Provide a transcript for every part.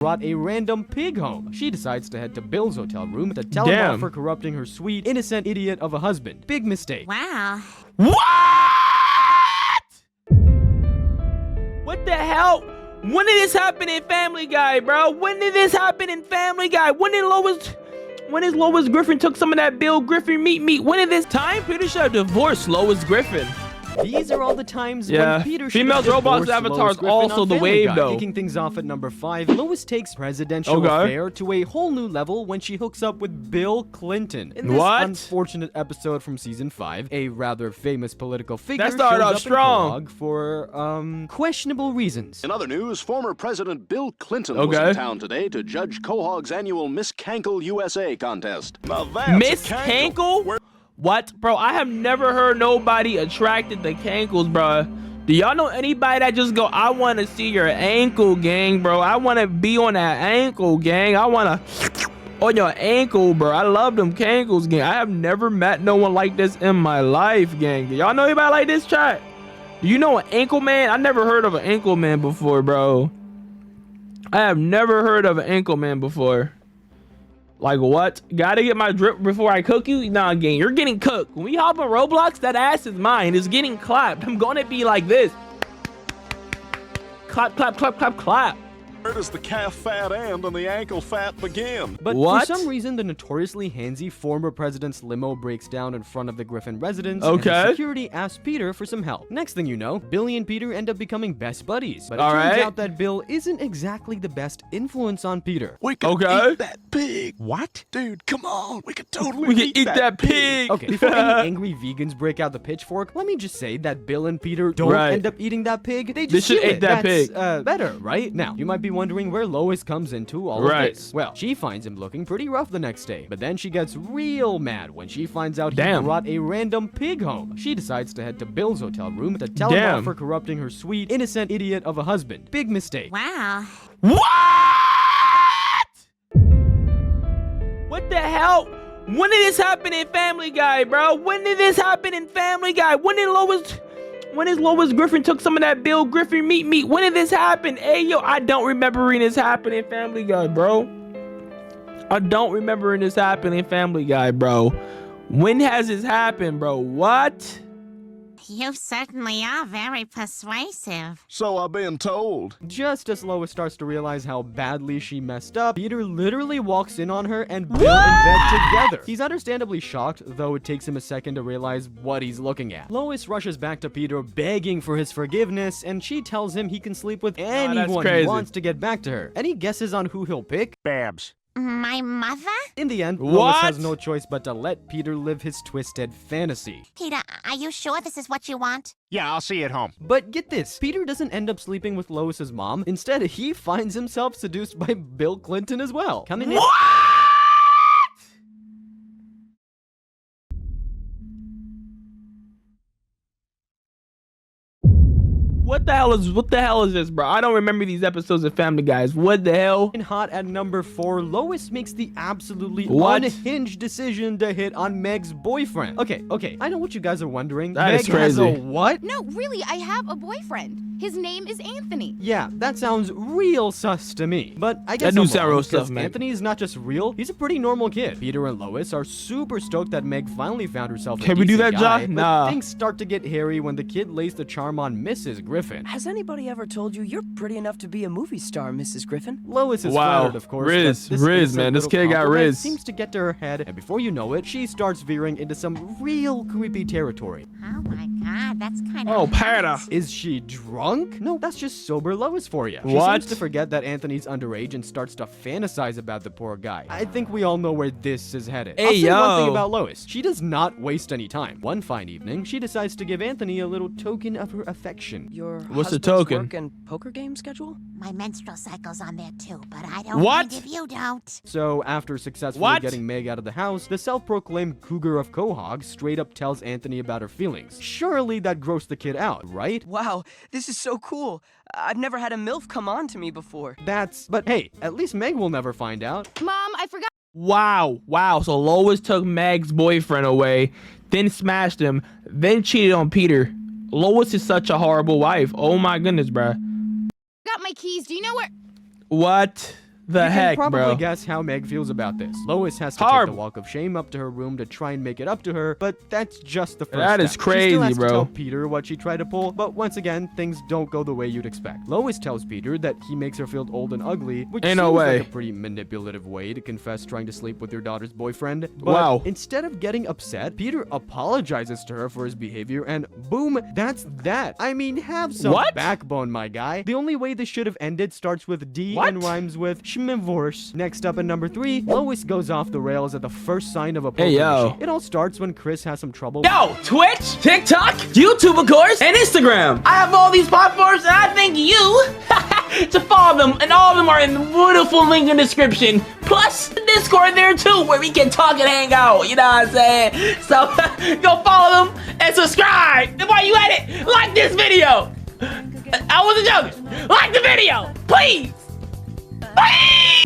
brought a random pig home. She decides to head to Bill's hotel room to tell him off for corrupting her sweet, innocent idiot of a husband. Big mistake. Wow. What? What the hell? When did this happen in Family Guy, bro? When did this happen in Family Guy? When is Lois Griffin took some of that Bill Griffin meat? When did this time? Peter should have divorced Lois Griffin. These are all the times when Peter should female Roblox avatars also the wave though. Kicking things off at number 5, Lois takes presidential affair to a whole new level when she hooks up with Bill Clinton. In this unfortunate episode from season 5, a rather famous political figure that started shows off up strong in Kellogg for questionable reasons. In other news, former President Bill Clinton was in town today to judge Quahog's annual Miss Cankle USA contest. Miss Cankle? What? Bro, I have never heard nobody attracted to cankles, bro. Do y'all know anybody that just go, I want to see your ankle, gang, bro. I want to be on that ankle, gang. I want to on your ankle, bro. I love them cankles, gang. I have never met no one like this in my life, gang. Do y'all know anybody like this, chat? Do you know an ankle man? I never heard of an ankle man before, bro. I have never heard of an ankle man before. Like what? Gotta get my drip before I cook you? Nah, gang, you're getting cooked. When we hop on Roblox, that ass is mine. It's getting clapped. I'm gonna be like this. Clap, clap, clap, clap, clap. Where does the calf fat end and the ankle fat begin? But for some reason, the notoriously handsy former president's limo breaks down in front of the Griffin residence, and the security asks Peter for some help. Next thing you know, Billy and Peter end up becoming best buddies. But it turns out that Bill isn't exactly the best influence on Peter. We could eat that pig. What? Dude, come on. We could totally eat that pig. Okay, before any angry vegans break out the pitchfork, let me just say that Bill and Peter don't end up eating that pig. They just should eat that pig. Better, right? Now, you might be wondering where Lois comes into all of this. Well, she finds him looking pretty rough the next day, but then she gets real mad when she finds out he brought a random pig home. She decides to head to Bill's hotel room to tell him off for corrupting her sweet, innocent idiot of a husband. Big mistake. Wow. What? What the hell? When did this happen in Family Guy, bro? When did this happen in Family Guy? When is Lois Griffin took some of that Bill Griffin meat? When did this happen? Hey, yo, I don't remember this happening in Family Guy, bro. I don't remember this happening in Family Guy, bro. When has this happened, bro? What? You certainly are very persuasive. So I've been told. Just as Lois starts to realize how badly she messed up, Peter literally walks in on her and Bill in bed together. He's understandably shocked, though it takes him a second to realize what he's looking at. Lois rushes back to Peter begging for his forgiveness, and she tells him he can sleep with anyone who wants to get back to her. Any guesses on who he'll pick? Babs. My mother? In the end, Lois has no choice but to let Peter live his twisted fantasy. Peter, are you sure this is what you want? Yeah, I'll see you at home. But get this, Peter doesn't end up sleeping with Lois's mom. Instead, he finds himself seduced by Bill Clinton as well. Coming in. What the hell is this, bro? I don't remember these episodes of Family Guys. What the hell? Hot at number 4, Lois makes the absolutely unhinged decision to hit on Meg's boyfriend. Okay, I know what you guys are wondering. Meg has a what? No, really, I have a boyfriend. His name is Anthony. Yeah, that sounds real sus to me. But I guess that do sound real sus, man. Anthony is not just real, he's a pretty normal kid. Peter and Lois are super stoked that Meg finally found herself a Can we do that, guy, John? Nah. Things start to get hairy when the kid lays the charm on Mrs. Griffin. Has anybody ever told you you're pretty enough to be a movie star, Mrs. Griffin? Lois is flattered, of course. Riz, man. This kid got Riz. Seems to get to her head, and before you know it, she starts veering into some real creepy territory. Oh my god, that's kind of... Oh, Pata. Is she drunk? No, that's just sober Lois for you. She seems to forget that Anthony's underage and starts to fantasize about the poor guy. I think we all know where this is headed. I'll say one thing about Lois. She does not waste any time. One fine evening, she decides to give Anthony a little token of her affection. What's the token? Work and poker game schedule? My menstrual cycle's on there too, but I don't mind if you don't. So after successfully getting Meg out of the house, the self-proclaimed cougar of Quahog straight up tells Anthony about her feelings. Surely that grossed the kid out, right? Wow, this is so cool. I've never had a MILF come on to me before. But hey, at least Meg will never find out. Mom, I forgot. Wow. So Lois took Meg's boyfriend away, then smashed him, then cheated on Peter. Lois is such a horrible wife. Oh my goodness, bruh. Got my keys. Do you know where? What? The You heck, can probably bro? guess how Meg feels about this. Lois has to Horrible. take the walk of shame up to her room to try and make it up to her, but that's just the first That is step. She still has crazy, bro. to tell Peter what she tried to pull, but once again, things don't go the way you'd expect. Lois tells Peter that he makes her feel old and ugly, which Ain't seems no way. like a pretty manipulative way to confess trying to sleep with your daughter's boyfriend. But Wow. instead of getting upset, Peter apologizes to her for his behavior, and boom, that's that. I mean, have some What? backbone, my guy. The only way this should have ended starts with D What? and rhymes with schmivorce. Next up at number 3, Lois goes off the rails at the first sign of a poker Hey, yo. machine. It all starts when Chris has some trouble. Yo, Twitch, TikTok, YouTube, of course, and Instagram. I have all these platforms, and I think you to follow them, and all of them are in the beautiful link in the description. Plus, the Discord there too, where we can talk and hang out. You know what I'm saying? So, go follow them and subscribe. And while you at it, like this video. I wasn't joking. Like the video, please.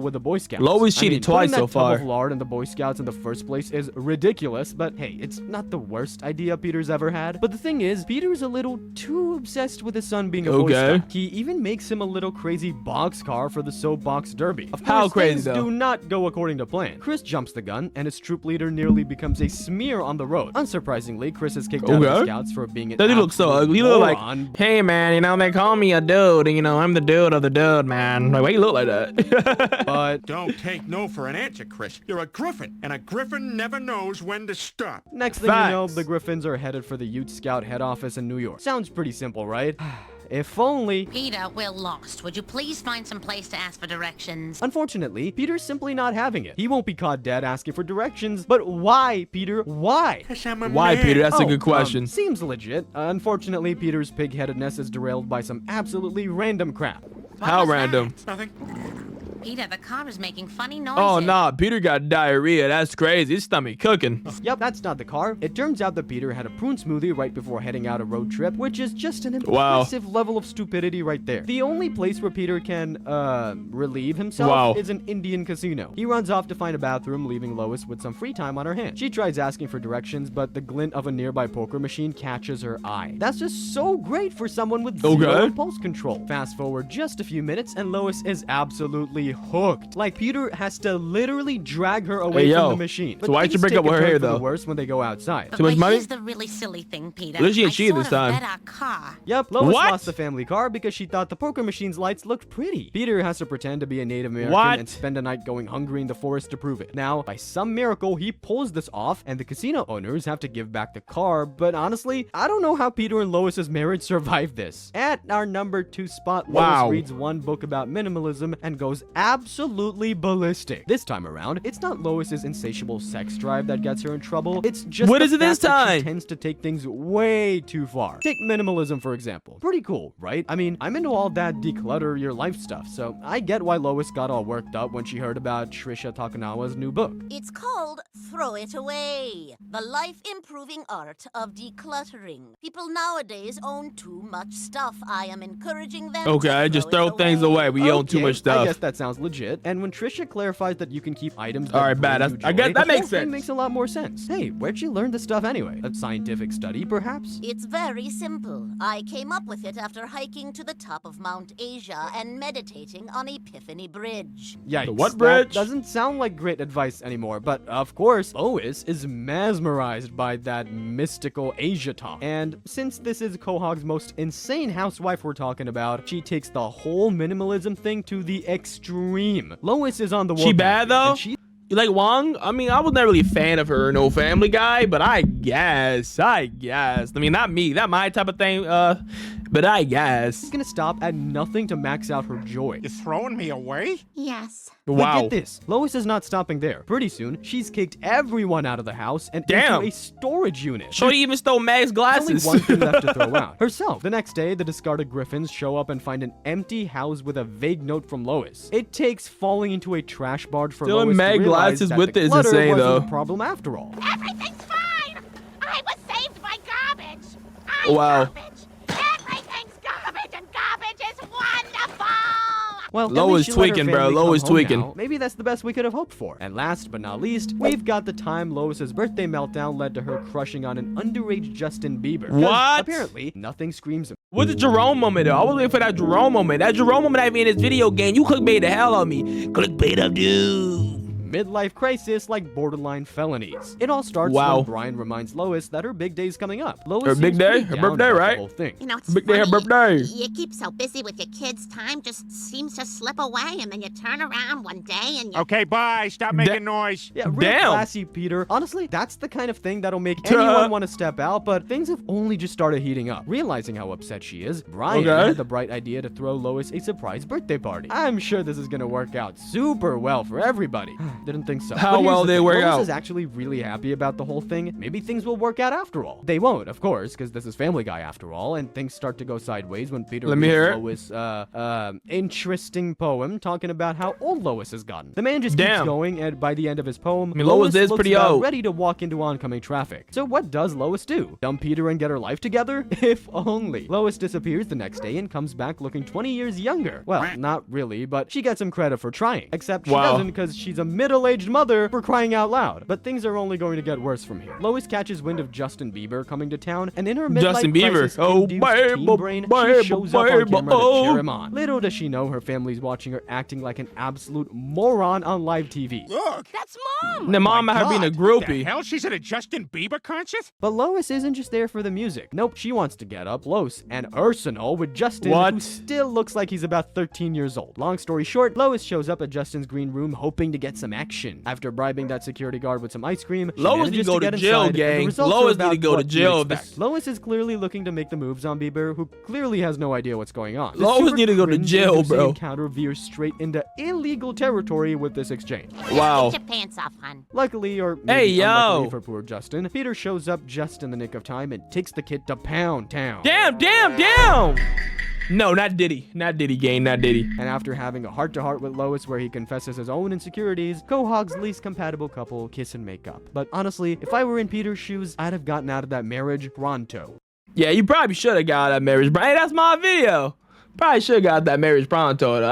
With the Boy Scouts. Lois I cheated mean, twice putting so that tub far. of lard in the Boy Scouts in the first place is ridiculous, but hey, it's not the worst idea Peter's ever had. But the thing is, Peter's a little too obsessed with his son being a Boy Okay. Scout. He even makes him a little crazy boxcar for the soapbox derby. Of course, How crazy, things though? do not go according to plan. Chris jumps the gun, and his troop leader nearly becomes a smear on the road. Unsurprisingly, Chris is kicked out of the Okay. Scouts for being an That dude looks so absolute ugly. He look like, moron. hey man, you know they call me a dude, and you know I'm the dude of the dude, man. Like, why you look like that? But Don't take no for an answer, Chris. You're a griffin, and a griffin never knows when to stop. next thing you know, Facts. the Griffins are headed for the Ute Scout head office in New York. Sounds pretty simple, right? If only. Peter, we're lost. Would you please find some place to ask for directions? Unfortunately, Peter's simply not having it. He won't be caught dead asking for directions, but why, Peter? Why? 'Cause I'm a Why, man. Peter? That's a Oh, good question. Seems legit. Unfortunately, Peter's pig-headedness is derailed by some absolutely random crap. How was that? random? Nothing. Peter, the car is making funny noises. Oh nah, Peter got diarrhea. That's crazy. His stomach cooking. Yep, that's not the car. It turns out that Peter had a prune smoothie right before heading out a road trip, which is just an Wow. impressive level of stupidity right there. The only place where Peter can, relieve himself Wow. is an Indian casino. He runs off to find a bathroom, leaving Lois with some free time on her hands. She tries asking for directions, but the glint of a nearby poker machine catches her eye. That's just so great for someone with zero Okay. impulse control. Fast forward just a few minutes, and Lois is absolutely hooked. Like, Peter has to literally drag her away Hey, from yo. the machine. So why'd you things break take up a with her turn here, for the though? worse when they go outside. Too much But money? here's the really silly thing, Peter. What did she I achieve sort this of time? bet our car. Yep, Lois What? lost the family car because she thought the poker machine's lights looked pretty. Peter has to pretend to be a Native American What? and spend a night going hungry in the forest to prove it. Now, by some miracle, he pulls this off, and the casino owners have to give back the car, but honestly, I don't know how Peter and Lois's marriage survived this. At our number 2 spot, Wow. Lois reads one book about minimalism and goes absolutely ballistic. This time around, it's not Lois's insatiable sex drive that gets her in trouble, it's just What the is it this fact that time? she tends to take things way too far. Take minimalism, for example. Pretty cool, right? I mean, I'm into all that declutter your life stuff, so I get why Lois got all worked up when she heard about Trisha Takanawa's new book. It's called Throw It Away, the life-improving art of decluttering. People nowadays own too much stuff. I am encouraging them Okay, to just throw throw it things away. We own too Okay, much I stuff. guess that sounds legit. And when Trisha clarifies that you can keep items that All right, bring bad. you I guess joy, that the makes whole thing sense. makes a lot more sense. Hey, where'd you learn this stuff anyway? A scientific study, perhaps? It's very simple. I came up with it after hiking to the top of Mount Asia and meditating on Epiphany Bridge. Yikes. The what That bridge? doesn't sound like great advice anymore, but of course, Lois is mesmerized by that mystical Asia talk. And since this is Quahog's most insane housewife we're talking about, she takes the whole minimalism thing to the extreme. Lois is on the She warpath bad, here, though? and she You like Wong? I mean, I was not really a fan of her, no Family Guy, but I guess. I mean, not me, not my type of thing, but I guess. is gonna stop at nothing to max out her joy. You're throwing me away? Yes. But Wow. get this, Lois is not stopping there. Pretty soon, she's kicked everyone out of the house and Damn. into a storage unit. Shorty even stole Mag's Only glasses. one thing left to throw out. Herself. The next day, the discarded Griffins show up and find an empty house with a vague note from Lois. It takes falling into a trash barge for Stealing Lois Meg to realize glasses that with the it is clutter insane, wasn't though. the problem after all. Everything's fine. I was saved by garbage. Wow. Garbage. Everything's garbage, and garbage is wonderful. Well, Lois tweaking, bro. Lois tweaking. Now. Maybe that's the best we could have hoped for. And last but not least, we've got the time Lois's birthday meltdown led to her crushing on an underage Justin Bieber. What? Apparently, nothing screams him. What's the Jerome moment though? I was waiting for that Jerome moment. That Jerome moment I mean in this video game, you clickbait the hell out of me. Clickbait up, dude. Midlife crisis like borderline felonies. It all starts when Brian reminds Lois that her big day's coming up. Lois her big day? Her birthday, right? Whole thing. You know, it's big day, her birthday. You keep so busy with your kids, time just seems to slip away, and then you turn around one day and you... Okay, bye. Stop making noise. Yeah, real classy, Peter. Honestly, that's the kind of thing that'll make anyone want to step out, but things have only just started heating up. Realizing how upset she is, Brian had the bright idea to throw Lois a surprise birthday party. I'm sure this is gonna work out super well for everybody. Didn't think so. How well they work out. Lois is actually really happy about the whole thing. Maybe things will work out after all. They won't, of course, because this is Family Guy after all, and things start to go sideways when Peter reads Lois' interesting poem talking about how old Lois has gotten. The man just keeps going, and by the end of his poem, Lois is looks pretty about old. ready to walk into oncoming traffic. So what does Lois do? Dump Peter and get her life together? If only. Lois disappears the next day and comes back looking 20 years younger. Well, not really, but she gets some credit for trying. Except she doesn't, because she's a middle-aged mother for crying out loud. But things are only going to get worse from here. Lois catches wind of Justin Bieber coming to town, and in her midlife crisis teen brain, she shows up on camera to cheer him on. Little does she know her family's watching her acting like an absolute moron on live TV. Look, That's Mom! The mom had her being a what the groupie. hell? She's at a Justin Bieber concert? But Lois isn't just there for the music. Nope, she wants to get up close and personal with Justin, who still looks like he's about 13 years old. Long story short, Lois shows up at Justin's green room hoping to get some action. After bribing that security guard with some ice cream, Lois need to go to jail, gang. Lois need to go to jail. Lois is clearly looking to make the moves on Bieber, who clearly has no idea what's going on. Lois need to go to jail, bro. Encounter veers straight into illegal territory with this exchange. Wow. Get your pants off, hon. Luckily, or maybe unluckily for poor Justin, Peter shows up just in the nick of time and takes the kid to Pound Town. Damn. No, not Diddy. Not Diddy, gang. Not Diddy. And after having a heart-to-heart with Lois where he confesses his own insecurities, Quahog's least compatible couple kiss and make up. But honestly, if I were in Peter's shoes, I'd have gotten out of that marriage pronto. Yeah, you probably should have got out of that marriage, bro. Hey, that's my video. Probably should have got that marriage pronto, though.